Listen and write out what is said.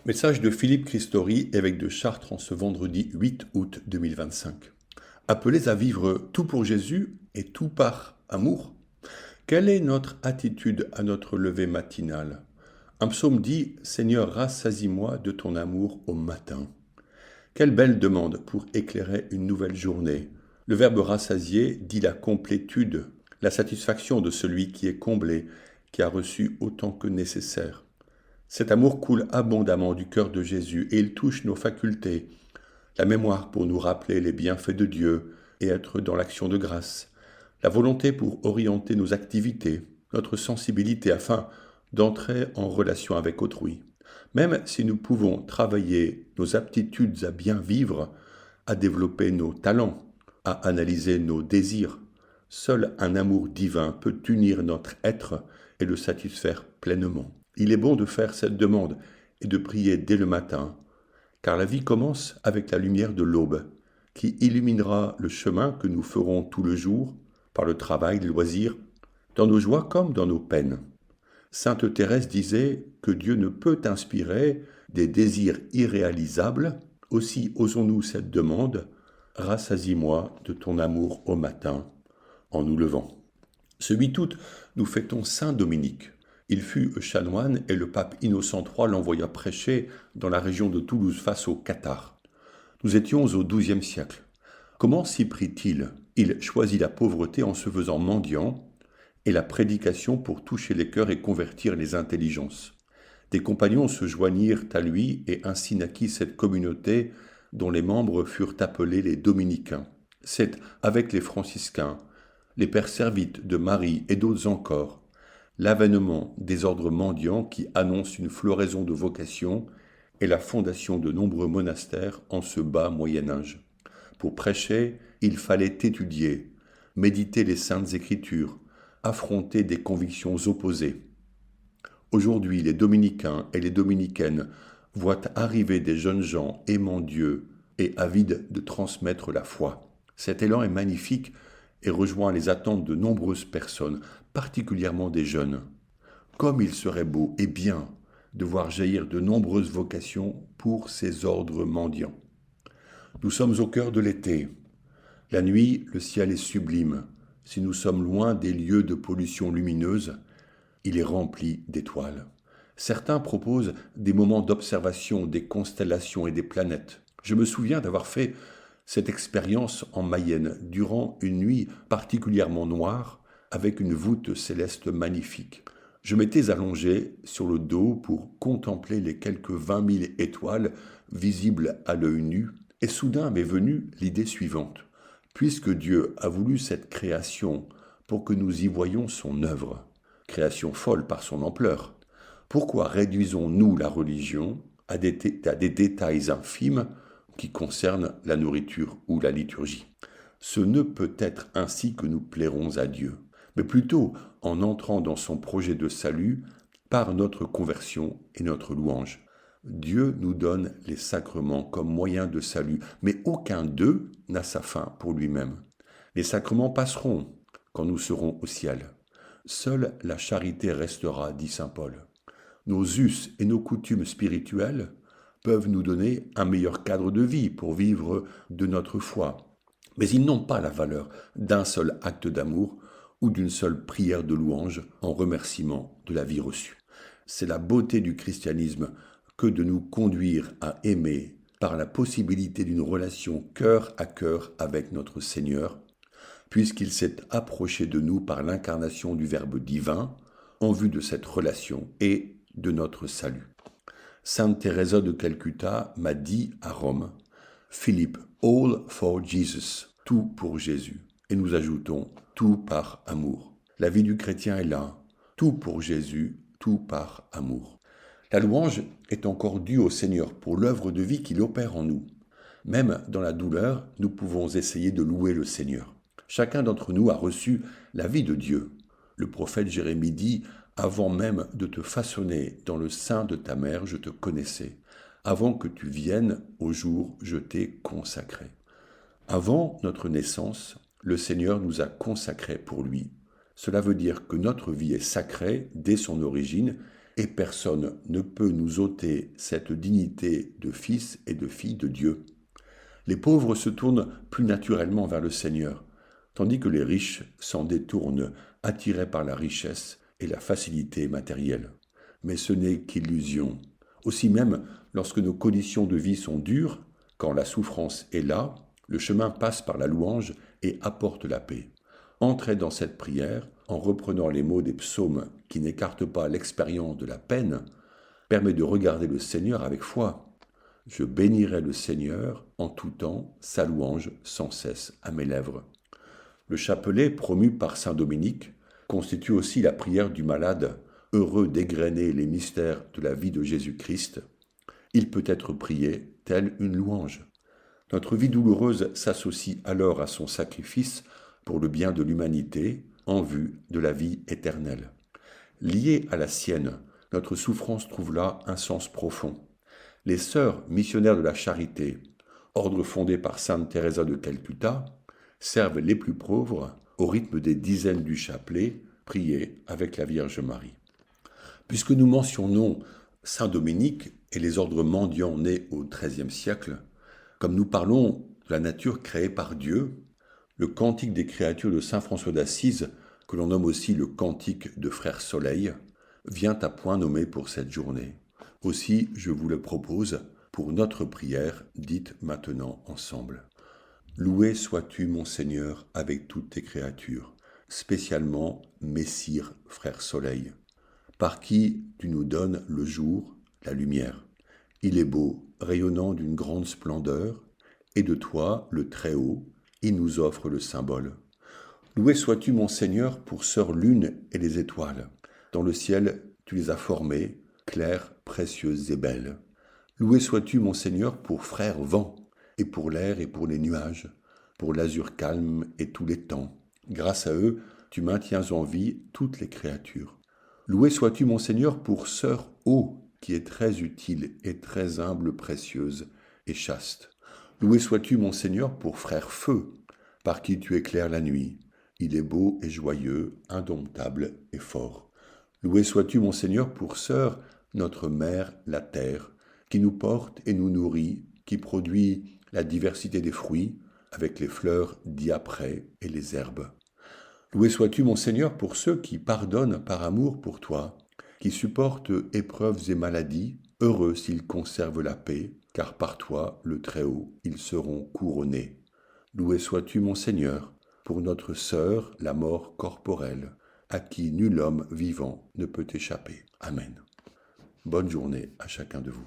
Message de Philippe Christori, évêque de Chartres, en ce vendredi 8 août 2025. Appelés à vivre tout pour Jésus et tout par amour, quelle est notre attitude à notre lever matinal? Un psaume dit « Seigneur, rassasie-moi de ton amour au matin ». Quelle belle demande pour éclairer une nouvelle journée. Le verbe rassasier dit la complétude, la satisfaction de celui qui est comblé, qui a reçu autant que nécessaire. Cet amour coule abondamment du cœur de Jésus et il touche nos facultés, la mémoire pour nous rappeler les bienfaits de Dieu et être dans l'action de grâce, la volonté pour orienter nos activités, notre sensibilité afin d'entrer en relation avec autrui. Même si nous pouvons travailler nos aptitudes à bien vivre, à développer nos talents, à analyser nos désirs, seul un amour divin peut unir notre être et le satisfaire pleinement. Il est bon de faire cette demande et de prier dès le matin, car la vie commence avec la lumière de l'aube, qui illuminera le chemin que nous ferons tout le jour, par le travail, les loisirs, dans nos joies comme dans nos peines. Sainte Thérèse disait que Dieu ne peut inspirer des désirs irréalisables, aussi osons-nous cette demande, rassasie-moi de ton amour au matin, en nous levant. Ce 8 août, nous fêtons Saint Dominique. Il fut chanoine et le pape Innocent III l'envoya prêcher dans la région de Toulouse face au cathare. Nous étions au XIIe siècle. Comment s'y prit-il? Il choisit la pauvreté en se faisant mendiant et la prédication pour toucher les cœurs et convertir les intelligences. Des compagnons se joignirent à lui et ainsi naquit cette communauté dont les membres furent appelés les Dominicains. C'est avec les franciscains, les pères servites de Marie et d'autres encore, l'avènement des ordres mendiants qui annoncent une floraison de vocations et la fondation de nombreux monastères en ce bas Moyen-Âge. Pour prêcher, il fallait étudier, méditer les saintes écritures, affronter des convictions opposées. Aujourd'hui, les dominicains et les dominicaines voient arriver des jeunes gens aimant Dieu et avides de transmettre la foi. Cet élan est magnifique et rejoint les attentes de nombreuses personnes, particulièrement des jeunes. Comme il serait beau et bien de voir jaillir de nombreuses vocations pour ces ordres mendiants. Nous sommes au cœur de l'été. La nuit, le ciel est sublime. Si nous sommes loin des lieux de pollution lumineuse, il est rempli d'étoiles. Certains proposent des moments d'observation des constellations et des planètes. Je me souviens d'avoir fait cette expérience en Mayenne durant une nuit particulièrement noire avec une voûte céleste magnifique. Je m'étais allongé sur le dos pour contempler les quelques 20 000 étoiles visibles à l'œil nu et soudain m'est venue l'idée suivante. Puisque Dieu a voulu cette création pour que nous y voyions son œuvre, création folle par son ampleur, pourquoi réduisons-nous la religion à des détails infimes qui concernent la nourriture ou la liturgie? Ce ne peut être ainsi que nous plairons à Dieu, mais plutôt en entrant dans son projet de salut par notre conversion et notre louange. Dieu nous donne les sacrements comme moyen de salut, mais aucun d'eux n'a sa fin pour lui-même. Les sacrements passeront quand nous serons au ciel. Seule la charité restera, dit saint Paul. Nos us et nos coutumes spirituelles peuvent nous donner un meilleur cadre de vie pour vivre de notre foi, mais ils n'ont pas la valeur d'un seul acte d'amour ou d'une seule prière de louange en remerciement de la vie reçue. C'est la beauté du christianisme que de nous conduire à aimer par la possibilité d'une relation cœur à cœur avec notre Seigneur, puisqu'il s'est approché de nous par l'incarnation du Verbe divin en vue de cette relation et de notre salut. Sainte Thérèse de Calcutta m'a dit à Rome, « Philippe, all for Jesus, tout pour Jésus ». Et nous ajoutons, tout par amour. La vie du chrétien est là, tout pour Jésus, tout par amour. La louange est encore due au Seigneur pour l'œuvre de vie qu'il opère en nous. Même dans la douleur, nous pouvons essayer de louer le Seigneur. Chacun d'entre nous a reçu la vie de Dieu. Le prophète Jérémie dit « Avant même de te façonner dans le sein de ta mère, je te connaissais. Avant que tu viennes, au jour, je t'ai consacré. » Avant notre naissance, le Seigneur nous a consacrés pour lui. Cela veut dire que notre vie est sacrée dès son origine et personne ne peut nous ôter cette dignité de fils et de fille de Dieu. Les pauvres se tournent plus naturellement vers le Seigneur, tandis que les riches s'en détournent, attirés par la richesse et la facilité matérielle. Mais ce n'est qu'illusion. Aussi même, lorsque nos conditions de vie sont dures, quand la souffrance est là, le chemin passe par la louange et apporte la paix. Entrez dans cette prière en reprenant les mots des psaumes qui n'écartent pas l'expérience de la peine, permet de regarder le Seigneur avec foi. Je bénirai le Seigneur en tout temps, sa louange sans cesse à mes lèvres. Le chapelet promu par saint Dominique constitue aussi la prière du malade, heureux d'égrener les mystères de la vie de Jésus-Christ. Il peut être prié telle une louange. Notre vie douloureuse s'associe alors à son sacrifice pour le bien de l'humanité, en vue de la vie éternelle. Liée à la sienne, notre souffrance trouve là un sens profond. Les sœurs missionnaires de la charité, ordre fondé par sainte Thérèse de Calcutta, servent les plus pauvres au rythme des dizaines du chapelet, priées avec la Vierge Marie. Puisque nous mentionnons saint Dominique et les ordres mendiants nés au XIIIe siècle, comme nous parlons de la nature créée par Dieu, le cantique des créatures de saint François d'Assise, que l'on nomme aussi le cantique de Frère Soleil, vient à point nommé pour cette journée. Aussi, je vous le propose pour notre prière, dite maintenant ensemble. Loué sois-tu, mon Seigneur, avec toutes tes créatures, spécialement Messire, Frère Soleil, par qui tu nous donnes le jour, la lumière. Il est beau, rayonnant d'une grande splendeur, et de toi, le Très-Haut, il nous offre le symbole. Loué sois-tu, mon Seigneur, pour sœur lune et les étoiles. Dans le ciel, tu les as formées, claires, précieuses et belles. Loué sois-tu, mon Seigneur, pour frère vent, et pour l'air et pour les nuages, pour l'azur calme et tous les temps. Grâce à eux, tu maintiens en vie toutes les créatures. Loué sois-tu, mon Seigneur, pour sœur eau, qui est très utile et très humble, précieuse et chaste. Loué sois-tu, mon Seigneur, pour frère feu, par qui tu éclaires la nuit. Il est beau et joyeux, indomptable et fort. Loué sois-tu, mon Seigneur, pour sœur, notre mère, la terre, qui nous porte et nous nourrit, qui produit la diversité des fruits, avec les fleurs diaprées et les herbes. Loué sois-tu, mon Seigneur, pour ceux qui pardonnent par amour pour toi, qui supportent épreuves et maladies, heureux s'ils conservent la paix, car par toi, le Très-Haut, ils seront couronnés. Loué sois-tu, mon Seigneur, pour notre sœur, la mort corporelle, à qui nul homme vivant ne peut échapper. Amen. Bonne journée à chacun de vous.